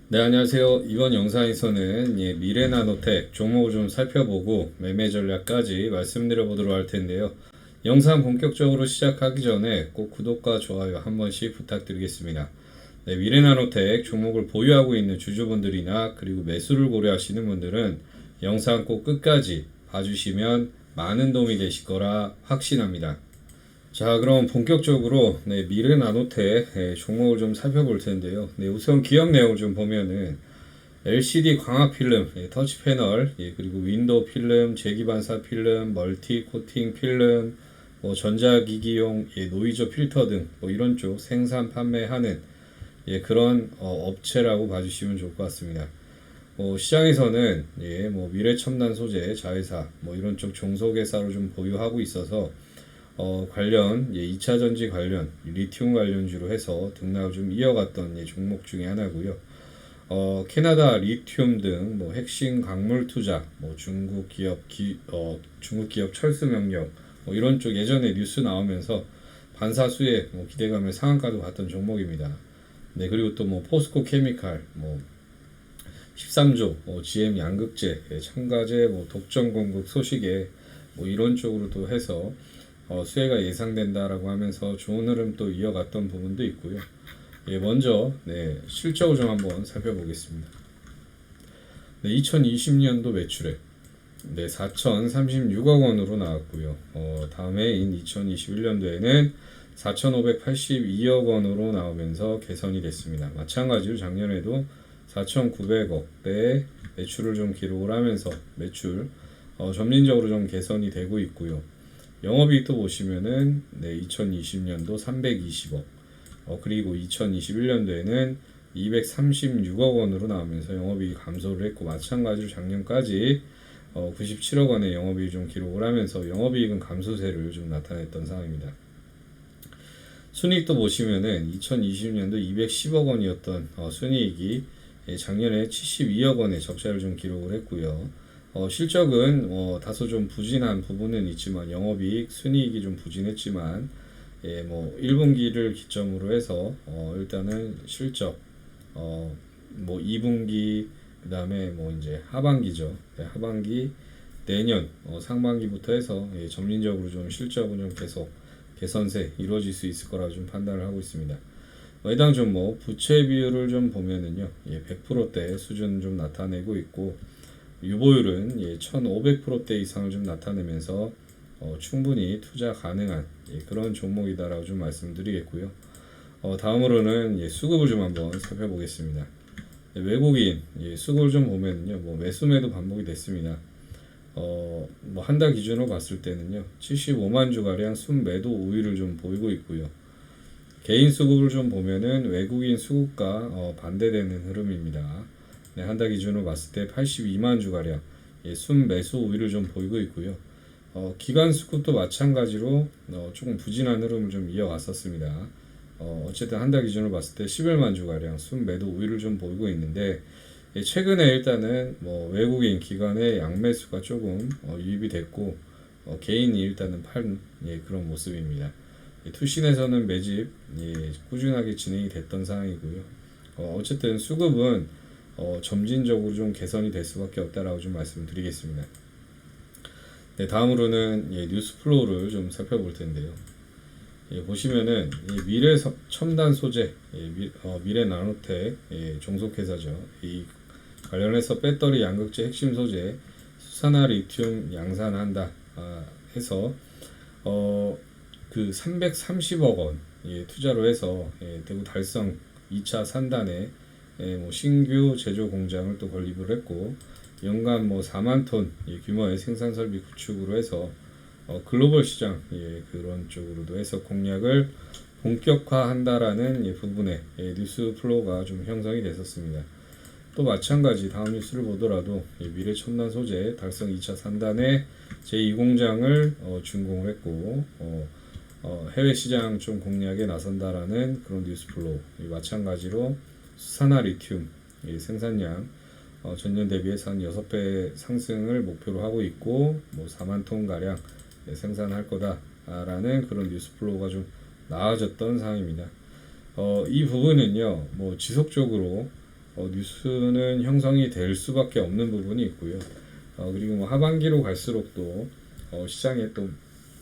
네, 안녕하세요. 이번 영상에서는 미래나노텍 종목을 좀 살펴보고 매매 전략까지 말씀드려 보도록 할 텐데요. 영상 본격적으로 시작하기 전에 꼭 구독과 좋아요 한 번씩 부탁드리겠습니다. 네, 미래나노텍 종목을 보유하고 있는 주주분들이나 그리고 매수를 고려하시는 분들은 영상 꼭 끝까지 봐주시면 많은 도움이 되실 거라 확신합니다. 자, 그럼 본격적으로 미래나노텍 종목을 좀 살펴볼 텐데요. 우선 기업 내용을 좀 보면은 LCD 광학 필름, 터치 패널, 그리고 윈도우 필름, 재기반사 필름, 멀티 코팅 필름, 전자기기용 노이즈 필터 등 이런 쪽 생산 판매하는 그런 업체라고 봐주시면 좋을 것 같습니다. 시장에서는 미래첨단 소재, 자회사 이런 쪽 종속회사로 좀 보유하고 있어서 관련 2차 전지 관련 리튬 관련주로 해서 등락을 좀 이어갔던 종목 중에 하나고요. 캐나다 리튬 등 핵심 광물 투자, 중국 기업 철수 명령 이런 쪽 예전에 뉴스 나오면서 반사수에 기대감을 상한가도 갔던 종목입니다. 네, 그리고 또 포스코 케미칼 13조 GM 양극재 첨가제 독점 공급 소식에 이런 쪽으로도 해서 수혜가 예상된다라고 하면서 좋은 흐름 또 이어갔던 부분도 있고요. 먼저 실적을 좀 한번 살펴보겠습니다. 2020년도 매출액 4,036억 원으로 나왔고요. 다음해인 2021년도에는 4,582억 원으로 나오면서 개선이 됐습니다. 마찬가지로 작년에도 4,900억대 매출을 좀 기록을 하면서 매출 점진적으로 좀 개선이 되고 있고요. 영업이익도 보시면은 2020년도 320억, 그리고 2021년도에는 236억 원으로 나오면서 영업이익 감소를 했고, 마찬가지로 작년까지 97억 원의 영업이익 좀 기록을 하면서 영업이익은 감소세를 좀 나타냈던 상황입니다. 순이익도 보시면은 2020년도 210억 원이었던 순이익이 작년에 72억 원의 적자를 좀 기록을 했고요. 실적은 다소 좀 부진한 부분은 있지만 영업이익, 순이익이 좀 부진했지만 1분기를 기점으로 해서 일단은 실적 2분기 그다음에 이제 하반기죠. 하반기 내년 상반기부터 해서 점진적으로 좀 실적은 좀 계속 개선세 이루어질 수 있을 거라고 좀 판단을 하고 있습니다. 해당 종목 부채 비율을 좀 보면은요, 100%대 수준 좀 나타내고 있고, 유보율은 1,500%대 이상을 좀 나타내면서 충분히 투자 가능한 그런 종목이다라고 좀 말씀드리겠고요. 다음으로는 수급을 좀 한번 살펴보겠습니다. 외국인 수급을 좀 보면요, 매수매도 반복이 됐습니다. 한 달 기준으로 봤을 때는요, 75만 주가량 순매도 우위를 좀 보이고 있고요. 개인 수급을 좀 보면은 외국인 수급과 반대되는 흐름입니다. 한 달 기준으로 봤을 때 82만 주가량 순매수 우위를 좀 보이고 있고요. 기관 수급도 마찬가지로 조금 부진한 흐름을 좀 이어갔었습니다. 어쨌든 한 달 기준으로 봤을 때 11만 주가량 순매도 우위를 좀 보이고 있는데, 최근에 일단은 외국인 기관의 양매수가 조금 유입이 됐고, 개인이 일단은 판 그런 모습입니다. 투신에서는 매집 꾸준하게 진행이 됐던 상황이고요. 어쨌든 수급은 점진적으로 좀 개선이 될 수밖에 없다라고 좀 말씀을 드리겠습니다. 다음으로는 뉴스 플로우를 좀 살펴볼 텐데요. 보시면은 미래 첨단 소재, 미래 나노텍 종속회사죠. 이 관련해서 배터리 양극재 핵심 소재 수산화 리튬 양산한다 해서 그 330억 원 투자로 해서 대구 달성 2차 산단에 신규 제조 공장을 또 건립을 했고, 연간 4만 톤 규모의 생산 설비 구축으로 해서 글로벌 시장 그런 쪽으로도 해서 공략을 본격화한다라는 부분에 뉴스 플로우가 좀 형성이 됐었습니다. 또 마찬가지 다음 뉴스를 보더라도 미래 첨단 소재 달성 2차 산단에 제2공장을 준공을 했고, 해외 시장 좀 공략에 나선다라는 그런 뉴스 플로우. 마찬가지로 수산화 리튬 생산량 전년 대비해서 한 6배 상승을 목표로 하고 있고, 4만 톤 가량 생산할 거다라는 그런 뉴스 플로우가 좀 나아졌던 상황입니다. 이 부분은요, 지속적으로 뉴스는 형성이 될 수밖에 없는 부분이 있고요. 그리고 뭐 하반기로 갈수록 또 시장에 또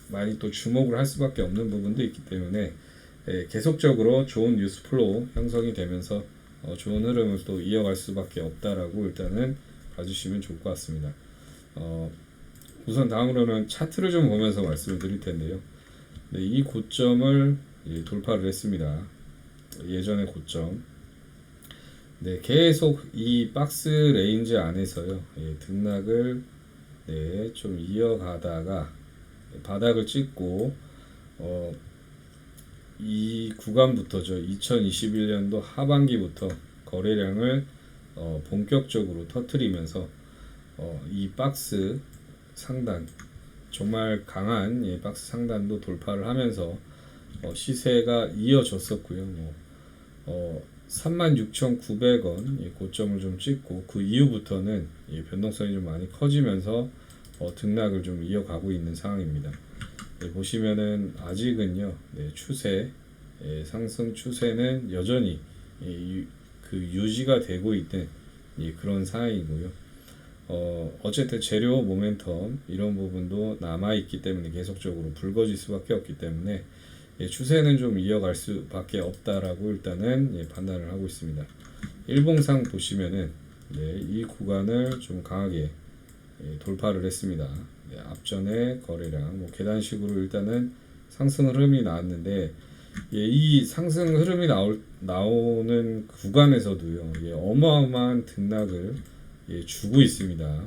많이 또 주목을 할 수밖에 없는 부분도 있기 때문에 계속적으로 좋은 뉴스 플로우 형성이 되면서 좋은 흐름을 또 이어갈 수밖에 없다라고 일단은 봐주시면 좋을 것 같습니다. 우선 다음으로는 차트를 좀 보면서 말씀을 드릴 텐데요. 네, 이 고점을 돌파를 했습니다. 예전의 고점. 네, 계속 이 박스 레인지 안에서요, 등락을 좀 이어가다가 바닥을 찍고 이 구간부터죠. 2021년도 하반기부터 거래량을 본격적으로 터뜨리면서 이 박스 상단, 정말 강한 박스 상단도 돌파를 하면서 시세가 이어졌었고요. 36,900원 고점을 좀 찍고 그 이후부터는 변동성이 좀 많이 커지면서 등락을 좀 이어가고 있는 상황입니다. 보시면은 아직은요, 추세, 상승 추세는 여전히 그 유지가 되고 있는 그런 상황이고요. 어쨌든 재료 모멘텀 이런 부분도 남아 있기 때문에 계속적으로 불거질 수밖에 없기 때문에 추세는 좀 이어갈 수밖에 없다라고 일단은 판단을 하고 있습니다. 일봉상 보시면은 이 구간을 좀 강하게 돌파를 했습니다. 앞전에 거래량 뭐 계단식으로 일단은 상승 흐름이 나왔는데 이 상승 흐름이 나오는 구간에서도요, 어마어마한 등락을 주고 있습니다.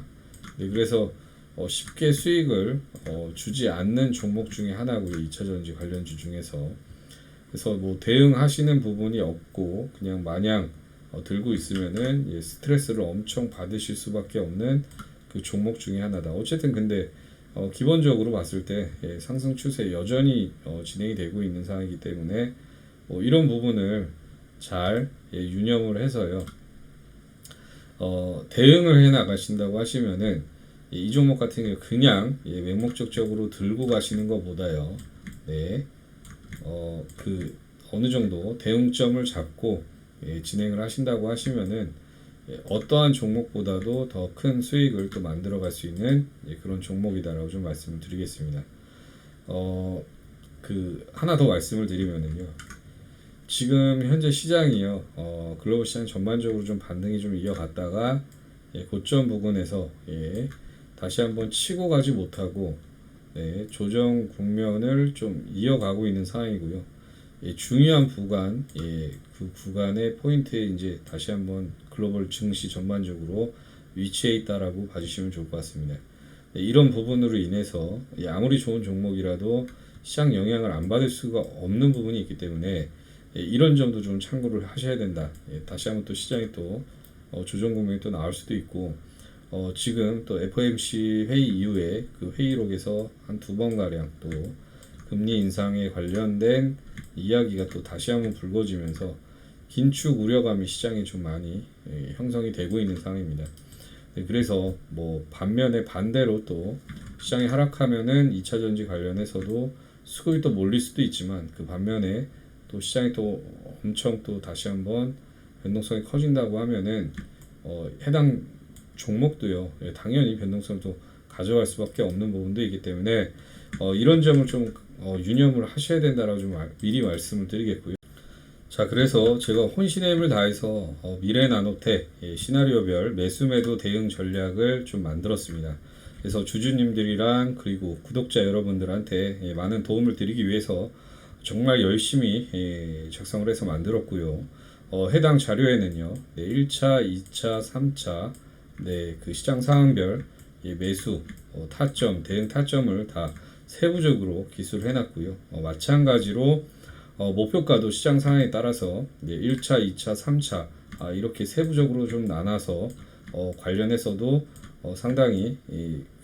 그래서 쉽게 수익을 주지 않는 종목 중에 하나고요. 2차전지 관련주 중에서. 그래서 뭐 대응하시는 부분이 없고 그냥 마냥 들고 있으면은 스트레스를 엄청 받으실 수밖에 없는 그 종목 중에 하나다. 어쨌든 근데 기본적으로 봤을 때 상승 추세 여전히 진행이 되고 있는 상황이기 때문에 이런 부분을 잘 유념을 해서요. 대응을 해 나가신다고 하시면은 이 종목 같은 경우 그냥 맹목적적으로 들고 가시는 것보다요, 그 어느 정도 대응점을 잡고 진행을 하신다고 하시면은 어떠한 종목보다도 더 큰 수익을 또 만들어 갈 수 있는 그런 종목이다라고 좀 말씀을 드리겠습니다. 그 하나 더 말씀을 드리면은요, 지금 현재 시장이요, 글로벌 시장 전반적으로 좀 반등이 좀 이어갔다가 고점 부근에서 다시 한번 치고 가지 못하고 조정 국면을 좀 이어가고 있는 상황이고요. 중요한 구간, 그 구간의 포인트에 이제 다시 한번 글로벌 증시 전반적으로 위치해 있다라고 봐주시면 좋을 것 같습니다. 이런 부분으로 인해서 아무리 좋은 종목이라도 시장 영향을 안 받을 수가 없는 부분이 있기 때문에 이런 점도 좀 참고를 하셔야 된다. 다시 한번 또 시장이 또 조정 국면이 또 나올 수도 있고, 지금 또 FOMC 회의 이후에 그 회의록에서 한 2번가량 또 금리 인상에 관련된 이야기가 또 다시 한번 불거지면서 긴축 우려감이 시장에 좀 많이 형성이 되고 있는 상황입니다. 그래서 뭐 반면에 반대로 또 시장이 하락하면은 2차전지 관련해서도 수급이 또 몰릴 수도 있지만, 그 반면에 또 시장이 또 엄청 또 다시 한번 변동성이 커진다고 하면은 해당 종목도요, 당연히 변동성을 또 가져갈 수밖에 없는 부분도 있기 때문에 이런 점을 좀 유념을 하셔야 된다라고 좀 미리 말씀을 드리겠고요. 자, 그래서 제가 혼신의 힘을 다해서 미래나노텍 시나리오별 매수매도 대응 전략을 좀 만들었습니다. 그래서 주주님들이랑 그리고 구독자 여러분들한테 많은 도움을 드리기 위해서 정말 열심히 작성을 해서 만들었고요. 해당 자료에는요, 1차, 2차, 3차 그 시장 상황별 매수, 타점, 대응 타점을 다 세부적으로 기술을 해놨고요. 마찬가지로 목표가도 시장 상황에 따라서 1차, 2차, 3차 이렇게 세부적으로 좀 나눠서 관련해서도 상당히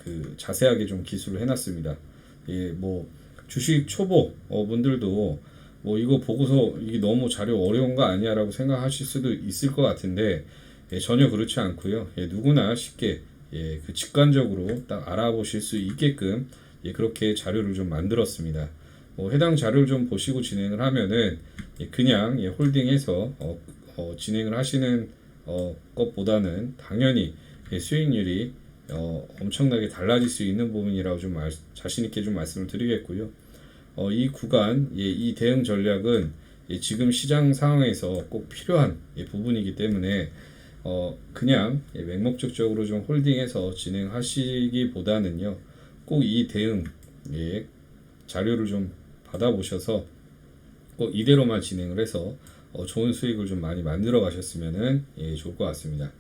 그 자세하게 좀 기술을 해놨습니다. 뭐 주식 초보 분들도 뭐 이거 보고서 이게 너무 자료 어려운 거 아니야라고 생각하실 수도 있을 것 같은데 전혀 그렇지 않고요. 누구나 쉽게 그 직관적으로 딱 알아보실 수 있게끔 그렇게 자료를 좀 만들었습니다. 해당 자료를 좀 보시고 진행을 하면은 그냥 홀딩해서 진행을 하시는 것보다는 당연히 수익률이 엄청나게 달라질 수 있는 부분이라고 좀 자신 있게 좀 말씀을 드리겠고요. 이 구간, 이 대응 전략은 지금 시장 상황에서 꼭 필요한 부분이기 때문에 그냥 맹목적으로 좀 홀딩해서 진행하시기보다는요, 꼭 이 대응 자료를 좀 받아보셔서 꼭 이대로만 진행을 해서 좋은 수익을 좀 많이 만들어 가셨으면 좋을 것 같습니다.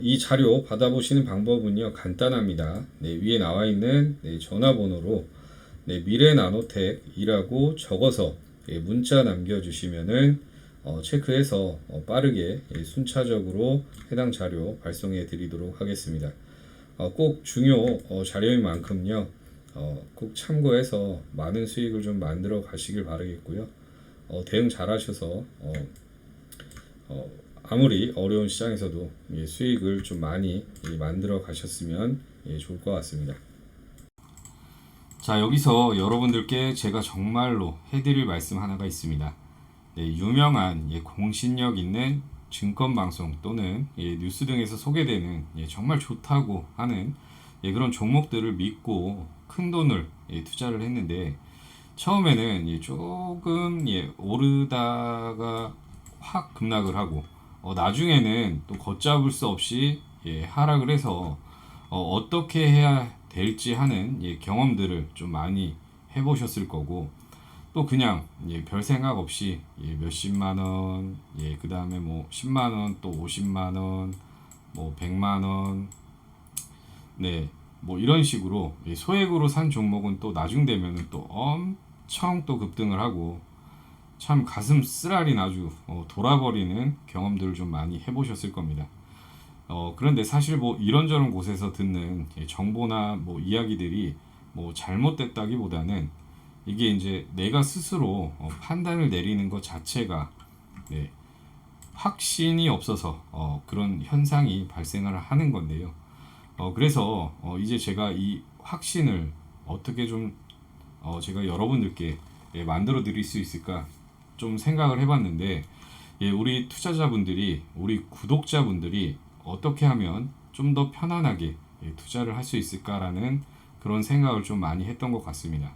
이 자료 받아보시는 방법은요, 간단합니다. 위에 나와 있는 전화번호로 미래나노텍이라고 적어서 문자 남겨주시면은 체크해서 빠르게 순차적으로 해당 자료 발송해 드리도록 하겠습니다. 꼭 중요 자료인 만큼요, 꼭 참고해서 많은 수익을 좀 만들어 가시길 바라겠고요. 대응 잘 하셔서 아무리 어려운 시장에서도 수익을 좀 많이 만들어 가셨으면 좋을 것 같습니다. 자, 여기서 여러분들께 제가 정말로 해드릴 말씀 하나가 있습니다. 유명한 공신력 있는 증권방송 또는 뉴스 등에서 소개되는 정말 좋다고 하는 그런 종목들을 믿고 큰 돈을 투자를 했는데, 처음에는 조금 오르다가 확 급락을 하고 나중에는 또 걷잡을 수 없이 하락을 해서 어떻게 해야 될지 하는 경험들을 좀 많이 해보셨을 거고, 또 그냥 별 생각 없이 몇십만 원, 그 다음에 뭐 10만 원, 또 50만 원, 뭐 100만 원, 뭐 이런 식으로 소액으로 산 종목은 또 나중 되면은 또 엄청 또 급등을 하고 참 가슴 쓰라린 아주 돌아버리는 경험들을 좀 많이 해보셨을 겁니다. 그런데 사실 뭐 이런저런 곳에서 듣는 정보나 뭐 이야기들이 뭐 잘못됐다기보다는 이게 이제 내가 스스로 판단을 내리는 것 자체가 확신이 없어서 그런 현상이 발생을 하는 건데요. 그래서 이제 제가 이 확신을 어떻게 좀 제가 여러분들께 만들어 드릴 수 있을까 좀 생각을 해봤는데, 우리 투자자분들이, 우리 구독자분들이 어떻게 하면 좀 더 편안하게 투자를 할 수 있을까라는 그런 생각을 좀 많이 했던 것 같습니다.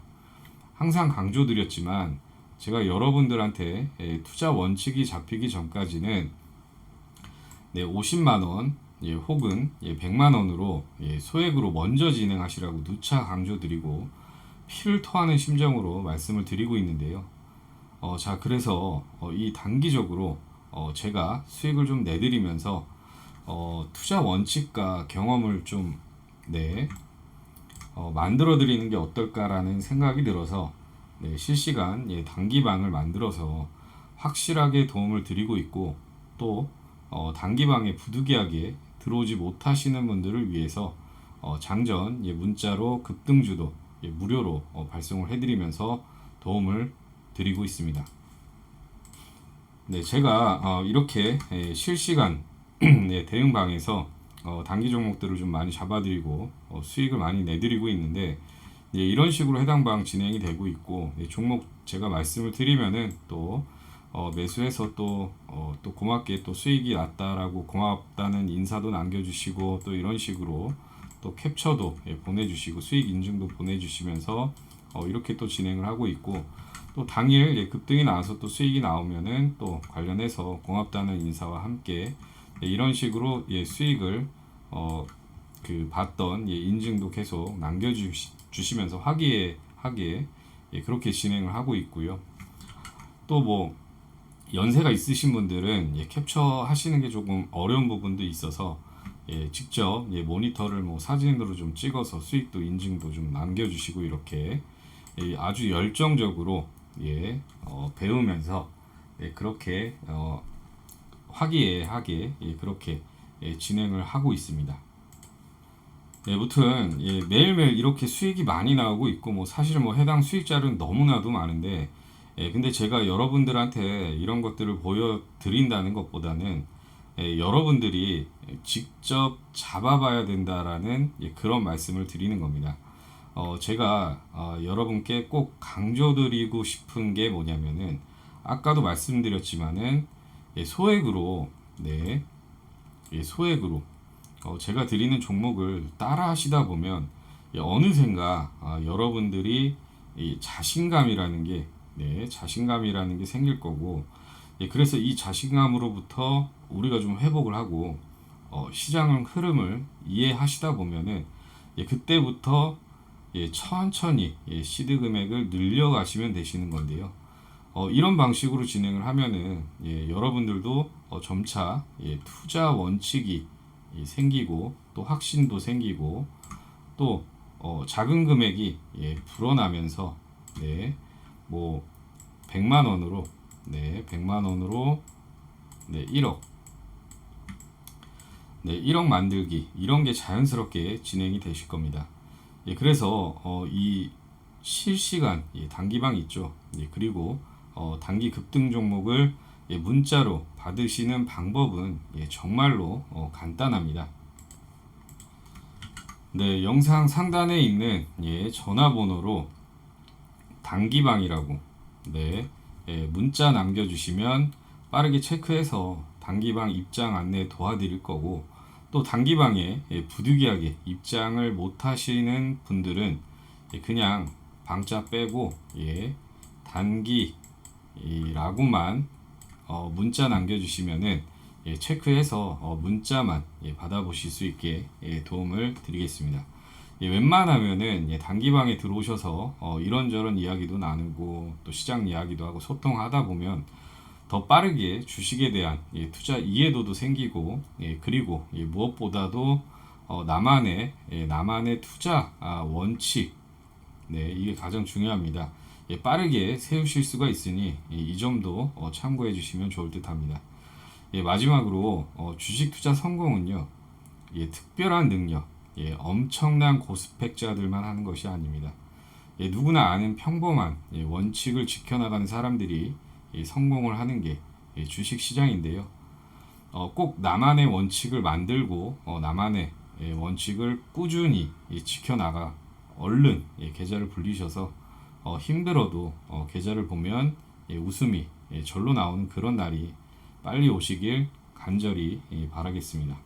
항상 강조드렸지만 제가 여러분들한테 투자 원칙이 잡히기 전까지는 50만원 혹은 100만원으로 소액으로 먼저 진행하시라고 누차 강조드리고 피를 토하는 심정으로 말씀을 드리고 있는데요. 자, 그래서 이 단기적으로 제가 수익을 좀 내드리면서 투자 원칙과 경험을 좀 만들어 드리는 게 어떨까라는 생각이 들어서 실시간 단기방을 만들어서 확실하게 도움을 드리고 있고, 또 단기방에 부득이하게 들어오지 못하시는 분들을 위해서 장전 문자로 급등주도 무료로 발송을 해드리면서 도움을 드리고 있습니다. 제가 이렇게 실시간 대응방에서 단기 종목들을 좀 많이 잡아드리고 수익을 많이 내드리고 있는데, 이런 식으로 해당 방 진행이 되고 있고, 종목 제가 말씀을 드리면은 또 매수해서 또 고맙게 또 수익이 났다라고 고맙다는 인사도 남겨주시고, 또 이런 식으로 또 캡처도 보내주시고 수익 인증도 보내주시면서 이렇게 또 진행을 하고 있고, 또 당일 급등이 나와서 또 수익이 나오면은 또 관련해서 고맙다는 인사와 함께 이런 식으로 수익을 받던 인증도 계속 남겨주시면서 화기애애하게 그렇게 진행을 하고 있고요. 또 뭐 연세가 있으신 분들은 캡처 하시는 게 조금 어려운 부분도 있어서 직접 모니터를 뭐 사진으로 좀 찍어서 수익도 인증도 좀 남겨주시고, 이렇게 아주 열정적으로 배우면서 그렇게 화기애애하게 그렇게 진행을 하고 있습니다. 무튼 매일매일 이렇게 수익이 많이 나오고 있고, 뭐 사실은 뭐 해당 수익자료는 너무나도 많은데, 근데 제가 여러분들한테 이런 것들을 보여드린다는 것보다는 여러분들이 직접 잡아봐야 된다라는 그런 말씀을 드리는 겁니다. 제가 여러분께 꼭 강조드리고 싶은 게 뭐냐면은, 아까도 말씀드렸지만은 소액으로 소액으로 제가 드리는 종목을 따라 하시다 보면 어느샌가 여러분들이 이 자신감이라는 게 자신감이라는 게 생길 거고, 그래서 이 자신감으로부터 우리가 좀 회복을 하고 시장 흐름을 이해하시다 보면은 그때부터 천천히 시드 금액을 늘려가시면 되시는 건데요. 이런 방식으로 진행을 하면은 여러분들도 점차 투자 원칙이 생기고 또 확신도 생기고 또 작은 금액이 불어나면서 뭐 100만 원으로 100만 원으로 1억 1억 만들기, 이런 게 자연스럽게 진행이 되실 겁니다. 그래서 이 실시간 단기방 있죠. 그리고 단기 급등 종목을 문자로 받으시는 방법은 정말로 간단합니다. 영상 상단에 있는 전화번호로 단기방이라고 문자 남겨주시면 빠르게 체크해서 단기방 입장 안내 도와드릴 거고, 또 단기방에 부득이하게 입장을 못 하시는 분들은 그냥 방자 빼고 단기라고만 문자 남겨주시면은 체크해서 문자만 받아보실 수 있게 도움을 드리겠습니다. 웬만하면은 단기방에 들어오셔서 이런저런 이야기도 나누고 또 시장 이야기도 하고 소통하다 보면 더 빠르게 주식에 대한 투자 이해도도 생기고, 그리고 무엇보다도 나만의 투자 원칙, 이게 가장 중요합니다. 빠르게 세우실 수가 있으니 이 점도 참고해 주시면 좋을 듯 합니다. 마지막으로 주식 투자 성공은요, 특별한 능력, 엄청난 고스펙자들만 하는 것이 아닙니다. 누구나 아는 평범한 원칙을 지켜나가는 사람들이 성공을 하는 게 주식 시장인데요. 꼭 나만의 원칙을 만들고 나만의 원칙을 꾸준히 지켜나가 얼른 계좌를 불리셔서 힘들어도 계좌를 보면 웃음이 절로 나오는 그런 날이 빨리 오시길 간절히 바라겠습니다.